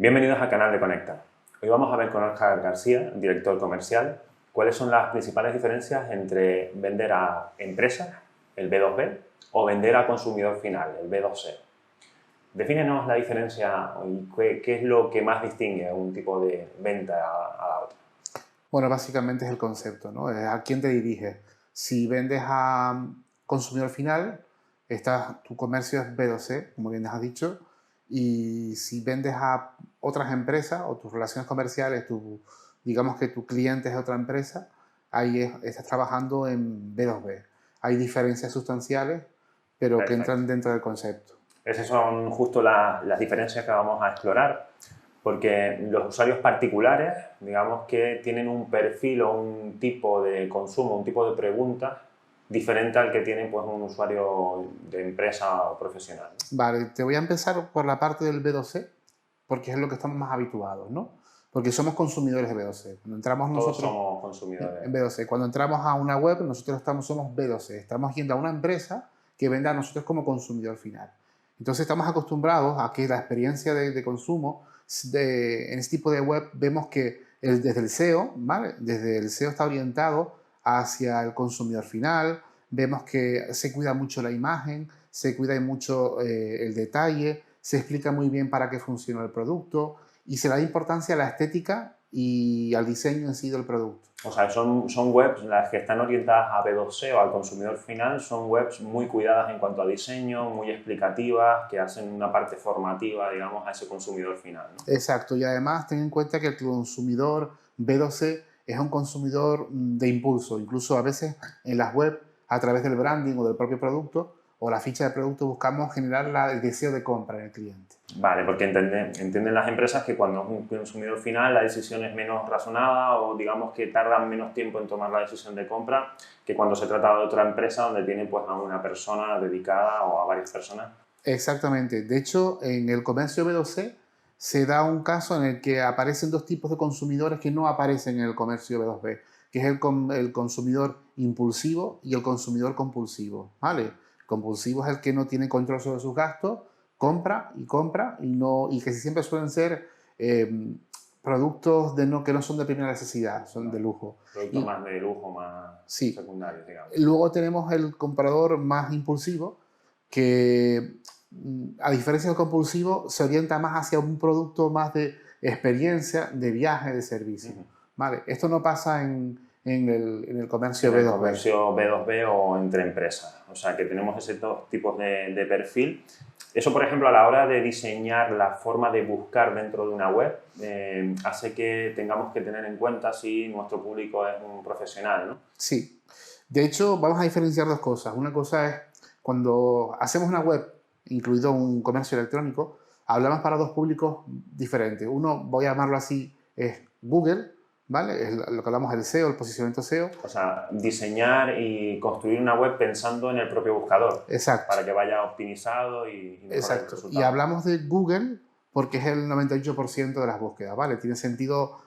Bienvenidos al canal de Conecta. Hoy vamos a ver con Óscar García, director comercial, cuáles son las principales diferencias entre vender a empresas, el B2B, o vender a consumidor final, el B2C. Defínenos la diferencia y qué es lo que más distingue a un tipo de venta a la otra. Bueno, básicamente es el concepto, ¿no? Es a quién te diriges. Si vendes a consumidor final, tu comercio es B2C, como bien has dicho, y si vendes a otras empresas o tus relaciones comerciales, digamos que tu cliente es otra empresa, estás trabajando en B2B. Hay diferencias sustanciales, pero que Perfecto. entran dentro del concepto. Esas son justo las diferencias que vamos a explorar, porque los usuarios particulares, digamos que tienen un perfil o un tipo de consumo, un tipo de pregunta diferente al que tiene pues, un usuario de empresa o profesional, ¿no? Vale, te voy a empezar por la parte del B2C, porque es lo que estamos más habituados, ¿no? Porque somos consumidores de B2C. Cuando entramos Todos nosotros somos consumidores. en B2C, cuando entramos a una web, nosotros somos B2C. Estamos yendo a una empresa que venda a nosotros como consumidor final. Entonces estamos acostumbrados a que la experiencia de consumo en este tipo de web vemos que desde el SEO, ¿vale? Desde el SEO está orientado hacia el consumidor final, vemos que se cuida mucho la imagen, se cuida mucho el detalle, se explica muy bien para qué funciona el producto y se da importancia a la estética y al diseño en sí del producto. O sea, son webs las que están orientadas a B2C o al consumidor final, son webs muy cuidadas en cuanto a diseño, muy explicativas, que hacen una parte formativa, digamos, a ese consumidor final, ¿no? Exacto, y además ten en cuenta que el consumidor B2C es un consumidor de impulso, incluso a veces en las web, a través del branding o del propio producto o la ficha de producto, buscamos generar el deseo de compra en el cliente. Vale, porque entienden las empresas que cuando es un consumidor final la decisión es menos razonada o digamos que tardan menos tiempo en tomar la decisión de compra que cuando se trata de otra empresa donde tienen pues a una persona dedicada o a varias personas. Exactamente. De hecho, en el comercio B2C se da un caso en el que aparecen dos tipos de consumidores que no aparecen en el comercio B2B, que es el consumidor impulsivo y el consumidor compulsivo, ¿vale? Compulsivo es el que no tiene control sobre sus gastos, compra y que siempre suelen ser productos que no son de primera necesidad, son de lujo. Productos Y más de lujo, más sí, secundarios, digamos. luego tenemos el comprador más impulsivo que, a diferencia del compulsivo, se orienta más hacia un producto más de experiencia, de viaje, de servicio. ¿Vale? Esto no pasa en el comercio En el B2B. comercio B2B o entre empresas. O sea, que tenemos esos dos tipos de perfil. Eso, por ejemplo, a la hora de diseñar la forma de buscar dentro de una web, hace que tengamos que tener en cuenta si nuestro público es un profesional, ¿no? Sí. De hecho, vamos a diferenciar dos cosas. Una cosa es cuando hacemos una web, incluido un comercio electrónico, hablamos para dos públicos diferentes. Uno, voy a llamarlo así, es Google, ¿vale? Es lo que hablamos del SEO, el posicionamiento SEO. O sea, diseñar y construir una web pensando en el propio buscador. Exacto. Para que vaya optimizado y mejore el Exacto. resultado. Y hablamos de Google porque es el 98% de las búsquedas, ¿vale? Tiene sentido,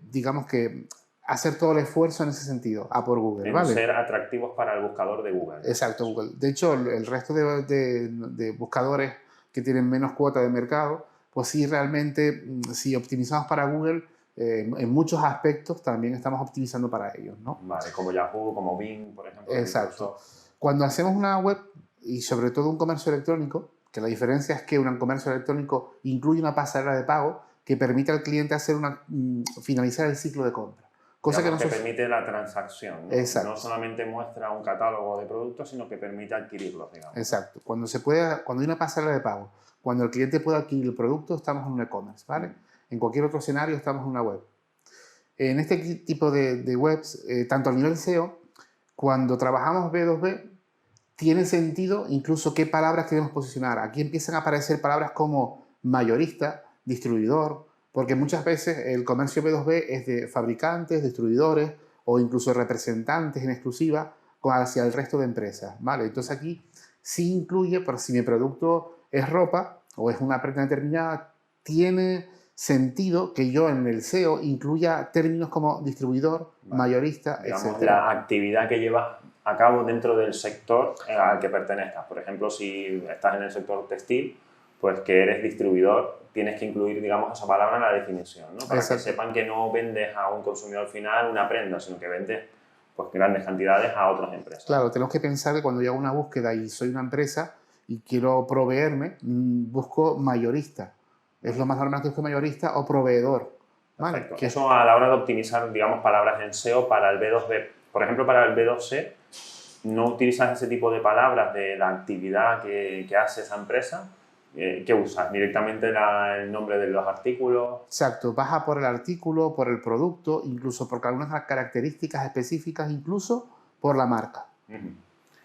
digamos que hacer todo el esfuerzo en ese sentido, a por Google, En ¿vale? ser atractivos para el buscador de Google. Exacto, Google. De hecho, el resto de buscadores que tienen menos cuota de mercado, pues sí, realmente, si optimizamos para Google, en muchos aspectos también estamos optimizando para ellos, ¿no? Vale, como Yahoo, como Bing, por ejemplo. Exacto. Cuando hacemos una web, y sobre todo un comercio electrónico, que la diferencia es que un comercio electrónico incluye una pasarela de pago que permite al cliente finalizar el ciclo de compra. Cosa que permite la transacción, ¿no? Exacto. No solamente muestra un catálogo de productos, sino que permite adquirirlos, digamos. Exacto. Cuando hay una pasarela de pago, cuando el cliente puede adquirir el producto, estamos en un e-commerce, ¿vale? En cualquier otro escenario estamos en una web. En este tipo de webs, tanto a nivel SEO, cuando trabajamos B2B, tiene sentido incluso qué palabras queremos posicionar. Aquí empiezan a aparecer palabras como mayorista, distribuidor, porque muchas veces el comercio B2B es de fabricantes, distribuidores o incluso representantes en exclusiva hacia el resto de empresas, ¿vale? Entonces aquí sí incluye, por si mi producto es ropa o es una prenda determinada, tiene sentido que yo en el SEO incluya términos como distribuidor, mayorista, digamos, etc. la actividad que llevas a cabo dentro del sector al que pertenezcas. Por ejemplo, si estás en el sector textil, pues que eres distribuidor, tienes que incluir, digamos, esa palabra en la definición, ¿no? Para Exacto. que sepan que no vendes a un consumidor final una prenda, sino que vendes pues grandes cantidades a otras empresas. Claro, tenemos que pensar que cuando yo hago una búsqueda y soy una empresa y quiero proveerme, busco mayorista. Es lo más normal que busque mayorista o proveedor. ¿Vale? Perfecto. Eso a la hora de optimizar, digamos, palabras en SEO para el B2B. Por ejemplo, para el B2C, ¿no utilizas ese tipo de palabras de la actividad que hace esa empresa? ¿Qué usas? ¿Directamente el nombre de los artículos? Exacto, vas a por el artículo, por el producto, incluso por algunas características específicas, incluso por la marca.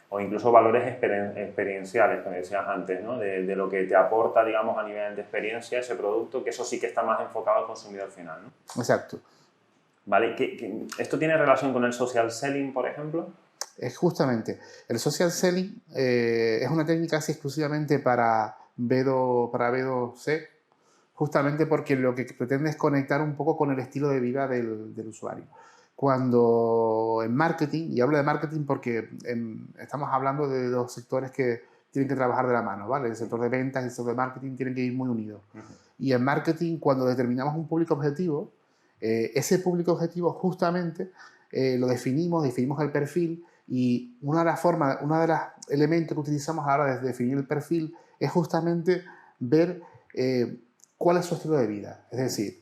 O incluso valores experienciales, como decías antes, ¿no? De lo que te aporta, digamos, a nivel de experiencia ese producto, que eso sí que está más enfocado al consumidor final, ¿no? Exacto. ¿Vale? ¿Esto tiene relación con el social selling, por ejemplo? Es justamente, el social selling es una técnica casi exclusivamente para B2C, justamente porque lo que pretende es conectar un poco con el estilo de vida del usuario. Cuando en marketing, y hablo de marketing porque estamos hablando de dos sectores que tienen que trabajar de la mano, ¿vale? El sector de ventas y el sector de marketing tienen que ir muy unidos. Y en marketing, cuando determinamos un público objetivo, ese público objetivo justamente lo definimos el perfil, y una de los elementos que utilizamos a la hora de definir el perfil es justamente ver cuál es su estilo de vida, es decir,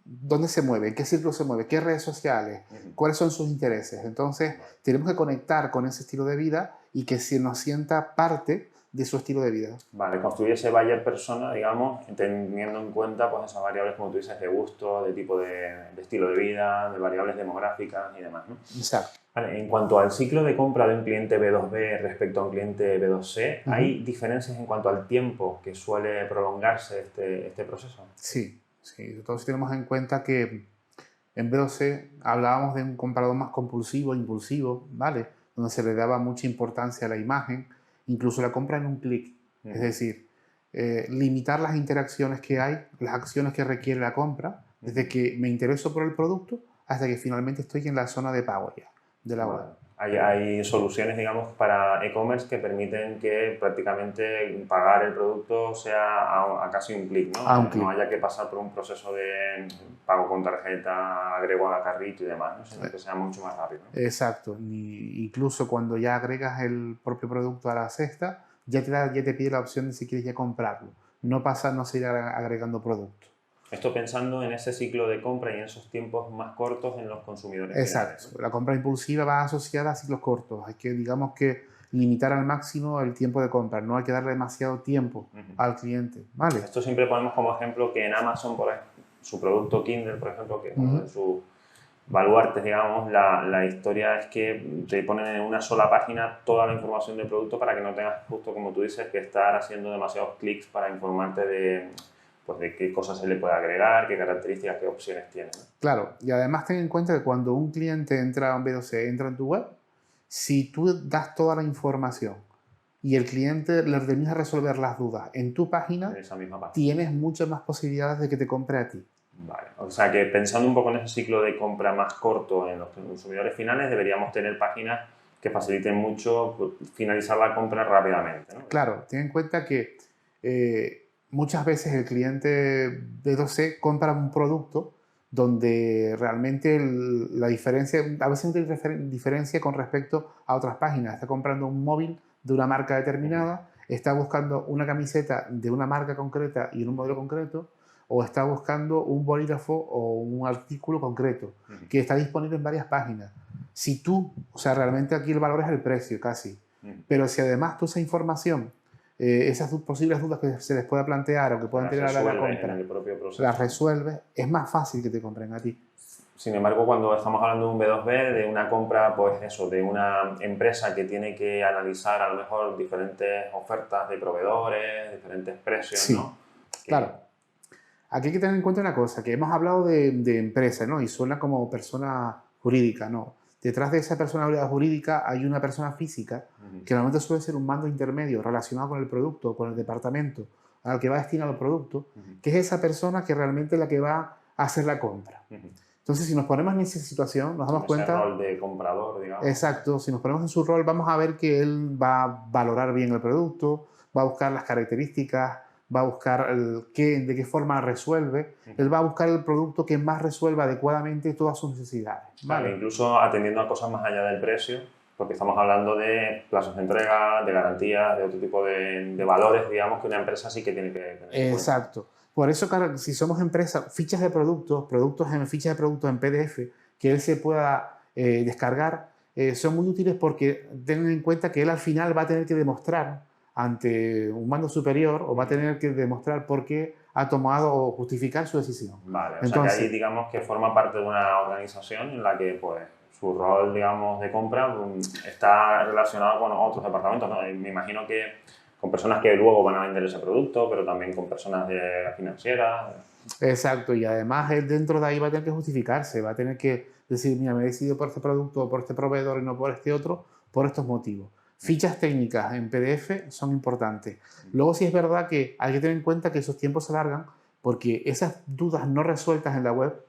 dónde se mueve, en qué círculo se mueve, qué redes sociales, cuáles son sus intereses. Entonces, tenemos que conectar con ese estilo de vida y que se nos sienta parte de su estilo de vida. Vale, construir ese buyer persona, digamos, teniendo en cuenta pues, esas variables, como tú dices, de gusto, de tipo de estilo de vida, de variables demográficas y demás, ¿no? Exacto. Vale, en cuanto al ciclo de compra de un cliente B2B respecto a un cliente B2C, ¿hay diferencias en cuanto al tiempo que suele prolongarse este proceso? Sí, sí. Entonces tenemos en cuenta que en B2C hablábamos de un comprador más compulsivo, impulsivo, ¿vale? Donde se le daba mucha importancia a la imagen, incluso la compra en un clic. Es decir, limitar las interacciones que hay, las acciones que requiere la compra, desde que me intereso por el producto hasta que finalmente estoy en la zona de pago ya, de la web. Hay soluciones, digamos, para e-commerce que permiten que prácticamente pagar el producto sea a casi un clic, ¿no? No haya que pasar por un proceso de pago con tarjeta, agrego a carrito y demás, ¿no? Sino que sea mucho más rápido, ¿no? Exacto. Incluso cuando ya agregas el propio producto a la cesta, ya te pide la opción de si quieres ya comprarlo. No seguir agregando productos. Esto pensando en ese ciclo de compra y en esos tiempos más cortos en los consumidores. Exacto. Finales, ¿no? La compra impulsiva va asociada a ciclos cortos. Hay que, digamos que, limitar al máximo el tiempo de compra. No hay que darle demasiado tiempo al cliente. ¿Vale? Esto siempre ponemos como ejemplo que en Amazon, por ejemplo, su producto Kindle, por ejemplo, que es uno de sus baluartes, digamos, la historia es que te ponen en una sola página toda la información del producto para que no tengas, justo como tú dices, que estar haciendo demasiados clics para informarte de qué cosas se le puede agregar, qué características, qué opciones tiene, ¿no? Claro, y además ten en cuenta que cuando un cliente entra a un B2C, entra en tu web, si tú das toda la información y el cliente le termina de resolver las dudas en tu página, en esa misma página, tienes muchas más posibilidades de que te compre a ti. Vale, o sea que pensando un poco en ese ciclo de compra más corto en los consumidores finales, deberíamos tener páginas que faciliten mucho finalizar la compra rápidamente, ¿no? Claro, ten en cuenta que muchas veces el cliente B2C compra un producto donde realmente la diferencia, a veces no tiene diferencia con respecto a otras páginas. Está comprando un móvil de una marca determinada, está buscando una camiseta de una marca concreta y en un modelo concreto, o está buscando un bolígrafo o un artículo concreto que está disponible en varias páginas. Si tú, o sea, realmente aquí el valor es el precio casi, pero si además tú esa información, esas posibles dudas que se les pueda plantear o que puedan tener a la compra, en el propio proceso, las resuelves, es más fácil que te compren a ti. Sin embargo, cuando estamos hablando de un B2B, de una compra, pues eso, de una empresa que tiene que analizar a lo mejor diferentes ofertas de proveedores, diferentes precios, Sí, ¿no? Claro. Aquí hay que tener en cuenta una cosa, que hemos hablado de empresa, ¿no? Y suena como persona jurídica, ¿no? Detrás de esa persona jurídica hay una persona física que normalmente suele ser un mando intermedio relacionado con el producto, con el departamento al que va destinado el producto, que es esa persona que realmente es la que va a hacer la compra. Entonces, si nos ponemos en esa situación, nos damos cuenta... Ese rol de comprador, digamos. Exacto. Si nos ponemos en su rol, vamos a ver que él va a valorar bien el producto, va a buscar las características, va a buscar de qué forma resuelve. Él va a buscar el producto que más resuelva adecuadamente todas sus necesidades. Claro, ¿vale? incluso atendiendo a cosas más allá del precio, porque estamos hablando de plazos de entrega, de garantías, de otro tipo de valores, digamos, que una empresa sí que tiene que tener en cuenta. Exacto. Por eso, claro, si somos empresa, fichas de productos, fichas de productos en PDF, que él se pueda descargar, son muy útiles porque tengan en cuenta que él al final va a tener que demostrar ante un mando superior o va a tener que demostrar por qué ha tomado o justificar su decisión. Vale, o Entonces, sea que ahí digamos que forma parte de una organización en la que pues su rol, digamos, de compra está relacionado con otros departamentos, ¿no? Me imagino que con personas que luego van a vender ese producto, pero también con personas de financieras. exacto, y además él dentro de ahí va a tener que justificarse, va a tener que decir, mira, me he decidido por este producto o por este proveedor y no por este otro, por estos motivos. Fichas técnicas en PDF son importantes. Luego sí es verdad que hay que tener en cuenta que esos tiempos se alargan porque esas dudas no resueltas en la web,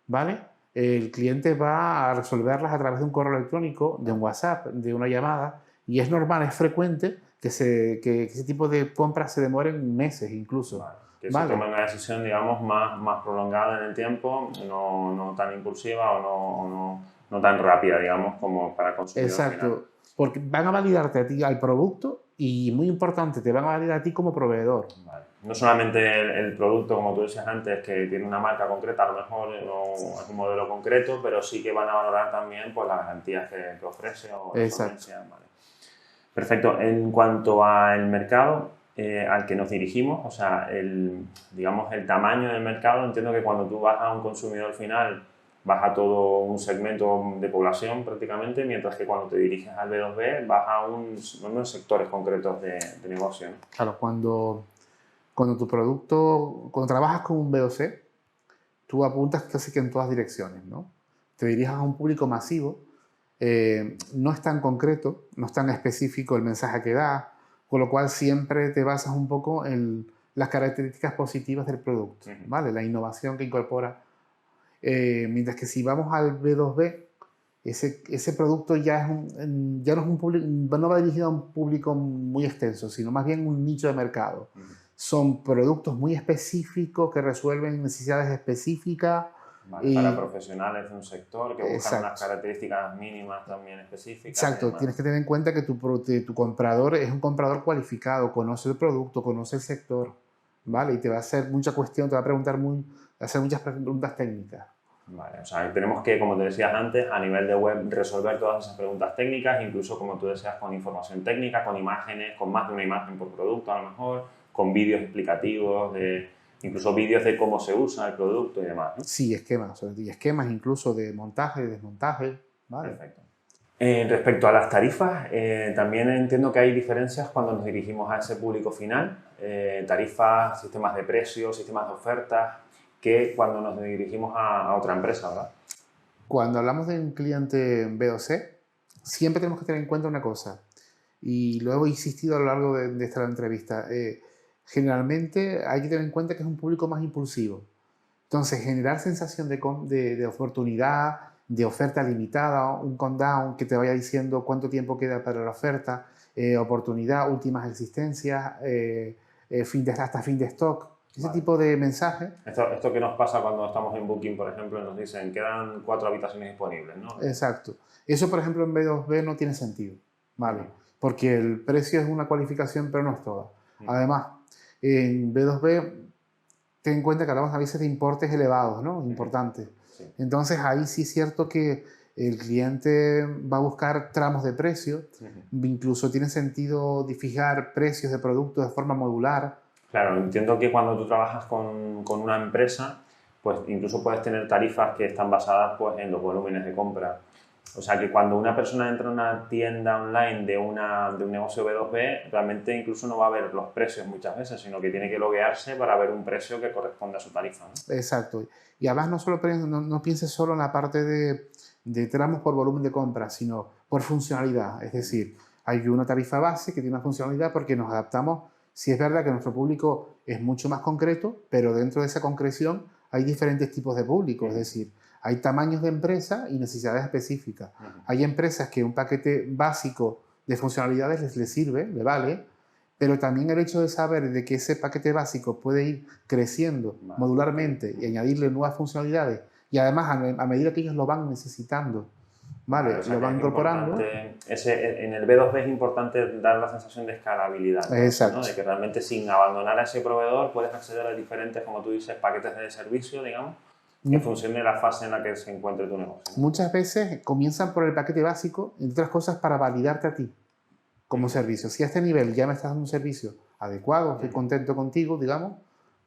¿vale? El cliente va a resolverlas a través de un correo electrónico, de un WhatsApp, de una llamada, y es normal, es frecuente que ese tipo de compras se demoren meses incluso. Vale. Que Vale. se tome una decisión, digamos, más prolongada en el tiempo, no tan impulsiva o no tan rápida, digamos, como para consumir. Exacto, porque van a validarte a ti al producto y, muy importante, te van a validar a ti como proveedor. Vale. No solamente el producto, como tú decías antes, que tiene una marca concreta, a lo mejor no es un modelo concreto, pero sí que van a valorar también pues, las garantías que ofrece o la solvencia. Vale. Perfecto. En cuanto al mercado al que nos dirigimos, o sea, digamos, el tamaño del mercado, entiendo que cuando tú vas a un consumidor final, vas a todo un segmento de población prácticamente, mientras que cuando te diriges al B2B vas a unos sectores concretos de negocio, ¿no? Claro, cuando trabajas con un B2C, tú apuntas casi que en todas direcciones, ¿no? Te diriges a un público masivo, no es tan concreto, no es tan específico el mensaje que da, con lo cual siempre te basas un poco en las características positivas del producto, ¿vale? La innovación que incorpora. Mientras que si vamos al B2B, ese producto ya no es un público, no va dirigido a un público muy extenso, sino más bien un nicho de mercado. Son productos muy específicos que resuelven necesidades específicas. Vale, para profesionales de un sector que buscan unas características mínimas también específicas. Exacto, tienes que tener en cuenta que tu comprador es un comprador cualificado, conoce el producto, conoce el sector, ¿vale? Y te va a hacer mucha cuestión, te va a hacer muchas preguntas técnicas. Vale, o sea, tenemos que, como te decías antes, a nivel de web resolver todas esas preguntas técnicas, incluso como tú decías, con información técnica, con imágenes, con más de una imagen por producto a lo mejor, con vídeos explicativos, incluso vídeos de cómo se usa el producto y demás, ¿no? Sí, esquemas incluso de montaje, desmontaje. Vale. Perfecto. Respecto a las tarifas, también entiendo que hay diferencias cuando nos dirigimos a ese público final, tarifas, sistemas de precios, sistemas de ofertas, que cuando nos dirigimos a otra empresa, ¿verdad? Cuando hablamos de un cliente B2C, siempre tenemos que tener en cuenta una cosa, y lo he insistido a lo largo de esta entrevista. Generalmente hay que tener en cuenta que es un público más impulsivo. Entonces, generar sensación de oportunidad, de oferta limitada, un countdown que te vaya diciendo cuánto tiempo queda para la oferta, oportunidad, últimas existencias, hasta fin de stock. Ese tipo de mensajes. Esto que nos pasa cuando estamos en Booking, por ejemplo, nos dicen quedan 4 habitaciones disponibles, ¿no? Exacto. Eso, por ejemplo, en B2B no tiene sentido, ¿vale? Porque el precio es una cualificación, pero no es toda. Además, en B2B, ten en cuenta que hablamos a veces de importes elevados, ¿no? Importantes. Sí. Entonces, ahí sí es cierto que el cliente va a buscar tramos de precio, incluso tiene sentido de fijar precios de productos de forma modular. Claro, entiendo que cuando tú trabajas con una empresa, pues incluso puedes tener tarifas que están basadas pues, en los volúmenes de compra. O sea que cuando una persona entra a una tienda online de un negocio B2B, realmente incluso no va a ver los precios muchas veces, sino que tiene que loguearse para ver un precio que corresponde a su tarifa, ¿no? Exacto. Y además no pienses solo en la parte de tramos por volumen de compra, sino por funcionalidad. Es decir, hay una tarifa base que tiene una funcionalidad porque nos adaptamos. Sí es verdad que nuestro público es mucho más concreto, pero dentro de esa concreción hay diferentes tipos de público. Es decir, hay tamaños de empresa y necesidades específicas. Hay empresas que un paquete básico de funcionalidades les sirve, le vale, pero también el hecho de saber de que ese paquete básico puede ir creciendo modularmente y añadirle nuevas funcionalidades, y además a medida que ellos lo van necesitando, ¿vale? O sea, Lo van incorporando. En el B2B es importante dar la sensación de escalabilidad, Exacto. ¿no? De que realmente sin abandonar a ese proveedor puedes acceder a diferentes, como tú dices, paquetes de servicio, digamos, en función de la fase en la que se encuentre tu negocio. Muchas veces comienzan por el paquete básico, entre otras cosas, para validarte a ti como servicio. Si a este nivel ya me estás dando un servicio adecuado, estoy contento contigo, digamos,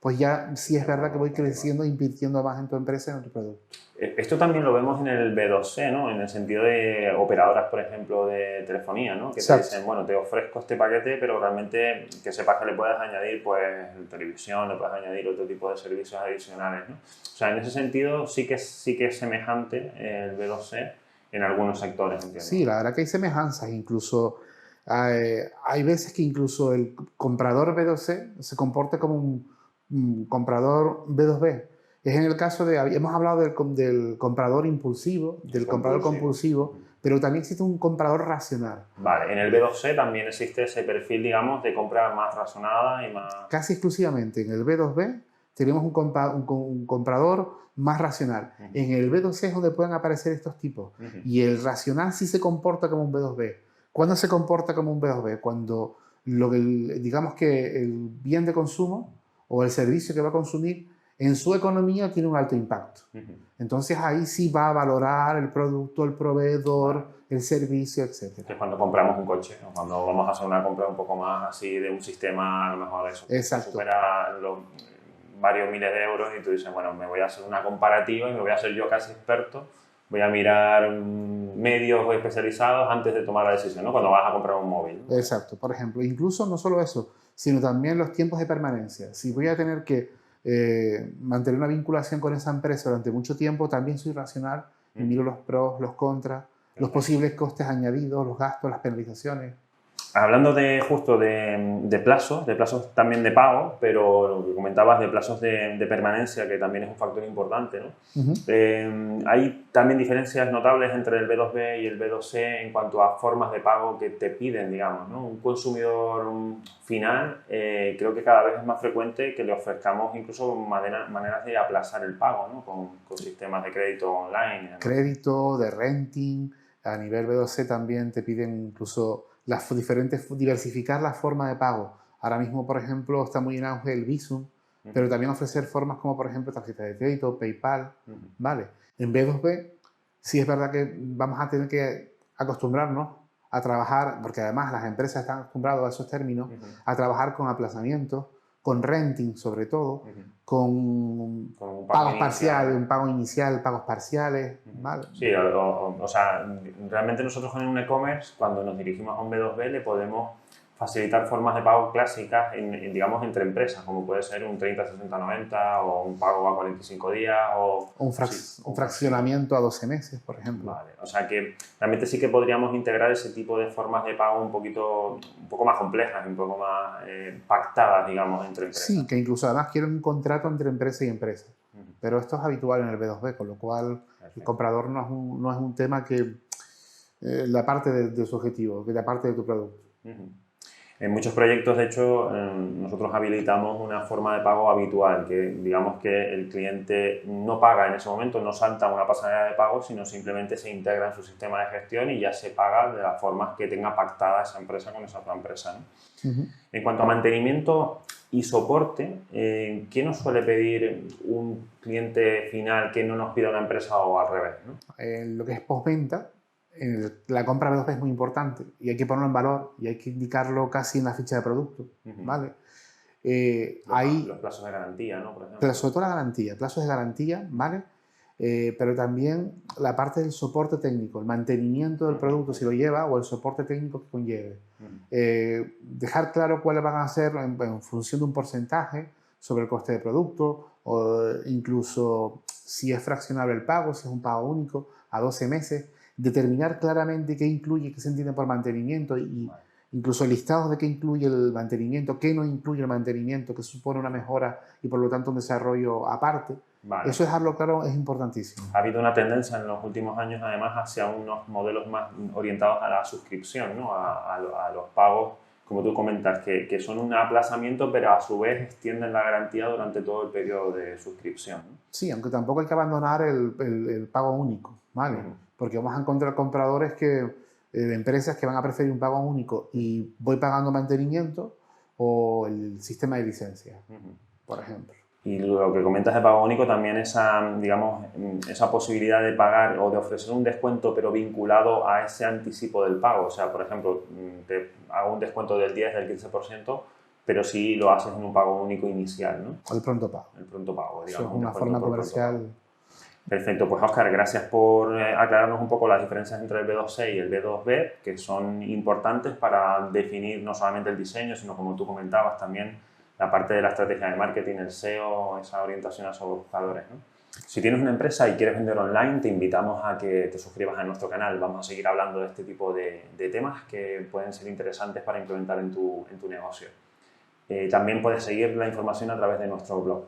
pues ya sí es verdad que voy creciendo e invirtiendo más en tu empresa y en tu producto. Esto también lo vemos en el B2C, ¿no? En el sentido de operadoras, por ejemplo, de telefonía, ¿no? Que te dicen, bueno, te ofrezco este paquete, pero realmente que sepas que le puedes añadir, pues, televisión, le puedes añadir otro tipo de servicios adicionales, ¿no? O sea, en ese sentido sí que es semejante el B2C en algunos sectores, entiendo. Sí, la verdad que hay semejanzas, incluso hay veces que incluso el comprador B2C se comporta como un comprador B2B. Es en el caso de, hemos hablado del comprador impulsivo, del comprador compulsivo, pero también existe un comprador racional. Vale, en el B2C también existe ese perfil, digamos, de compra más razonada y más... Casi exclusivamente en el B2B tenemos un comprador más racional. En el B2C es donde pueden aparecer estos tipos. Y el racional sí se comporta como un B2B. ¿Cuándo se comporta como un B2B? Cuando digamos que el bien de consumo o el servicio que va a consumir en su economía tiene un alto impacto. Entonces ahí sí va a valorar el producto, el proveedor, el servicio, etc. Que es cuando compramos un coche, o cuando vamos a hacer una compra un poco más así de un sistema, a lo mejor eso, que supera los varios miles de euros y tú dices, bueno, me voy a hacer una comparativa y me voy a hacer yo casi experto, voy a mirar medios especializados antes de tomar la decisión, ¿no? Cuando vas a comprar un móvil, ¿no? Exacto, por ejemplo, incluso no solo eso, sino también los tiempos de permanencia. Si voy a tener que mantener una vinculación con esa empresa durante mucho tiempo, también soy racional y miro los pros, los contras, los posibles costes añadidos, los gastos, las penalizaciones. Hablando de plazos también de pago, pero lo que comentabas de plazos de permanencia, que también es un factor importante, ¿no? Hay también diferencias notables entre el B2B y el B2C en cuanto a formas de pago que te piden, digamos, ¿no? Un consumidor final, creo que cada vez es más frecuente que le ofrezcamos incluso maneras de aplazar el pago, ¿no? Con sistemas de crédito online, ¿no? Crédito, de renting, a nivel B2C también te piden incluso diversificar la forma de pago. Ahora mismo, por ejemplo, está muy en auge el Bizum, pero también ofrecer formas como, por ejemplo, tarjeta de crédito, PayPal, ¿vale? En B2B, sí es verdad que vamos a tener que acostumbrarnos a trabajar, porque además las empresas están acostumbradas a esos términos, a trabajar con aplazamientos, con renting sobre todo, con pagos parciales, un pago inicial, pagos parciales, ¿vale? Sí, o sea, realmente nosotros en un e-commerce, cuando nos dirigimos a un B2B, le podemos facilitar formas de pago clásicas, digamos, entre empresas, como puede ser un 30, 60, 90 o un pago a 45 días o... un fraccionamiento a 12 meses, por ejemplo. Vale, o sea que realmente sí que podríamos integrar ese tipo de formas de pago un poco más complejas, un poco más pactadas, digamos, entre empresas. Sí, que incluso además quieren un contrato entre empresa y empresa. Pero esto es habitual en el B2B, con lo cual el comprador no es un tema que la parte de su objetivo, que la parte de tu producto. En muchos proyectos, de hecho, nosotros habilitamos una forma de pago habitual, que digamos que el cliente no paga en ese momento, no salta una pasarela de pago, sino simplemente se integra en su sistema de gestión y ya se paga de las formas que tenga pactada esa empresa con esa otra empresa, ¿no? En cuanto a mantenimiento y soporte, ¿qué nos suele pedir un cliente final que no nos pida una empresa o al revés, ¿no? Lo que es postventa, la compra B2B es muy importante y hay que ponerlo en valor y hay que indicarlo casi en la ficha de producto, ¿vale? Los plazos de garantía, ¿no? Por ejemplo. Pero sobre todo la garantía, plazos de garantía, ¿vale? Pero también la parte del soporte técnico, el mantenimiento del producto si lo lleva o el soporte técnico que conlleve. Dejar claro cuáles van a ser en función de un porcentaje sobre el coste de producto o incluso si es fraccionable el pago, si es un pago único a 12 meses. Determinar claramente qué incluye, qué se entiende por mantenimiento y incluso listados de qué incluye el mantenimiento, qué no incluye el mantenimiento, que supone una mejora y por lo tanto un desarrollo aparte. Vale. Eso dejarlo claro es importantísimo. Ha habido una tendencia en los últimos años además hacia unos modelos más orientados a la suscripción, ¿no? a los pagos como tú comentas, que son un aplazamiento, pero a su vez extienden la garantía durante todo el periodo de suscripción, ¿no? Sí, aunque tampoco hay que abandonar el pago único, ¿vale? Porque vamos a encontrar compradores empresas que van a preferir un pago único y voy pagando mantenimiento o el sistema de licencia, por ejemplo. Y lo que comentas de pago único, también digamos, esa posibilidad de pagar o de ofrecer un descuento pero vinculado a ese anticipo del pago. O sea, por ejemplo, te hago un descuento del 10, del 15%, pero sí lo haces en un pago único inicial, ¿no? O el pronto pago. El pronto pago, Eso digamos. es una forma comercial. Perfecto, pues Óscar, gracias por aclararnos un poco las diferencias entre el B2C y el B2B, que son importantes para definir no solamente el diseño, sino como tú comentabas también la parte de la estrategia de marketing, el SEO, esa orientación a esos buscadores, ¿no? Si tienes una empresa y quieres vender online, te invitamos a que te suscribas a nuestro canal. Vamos a seguir hablando de este tipo de temas que pueden ser interesantes para implementar en tu negocio. También puedes seguir la información a través de nuestro blog.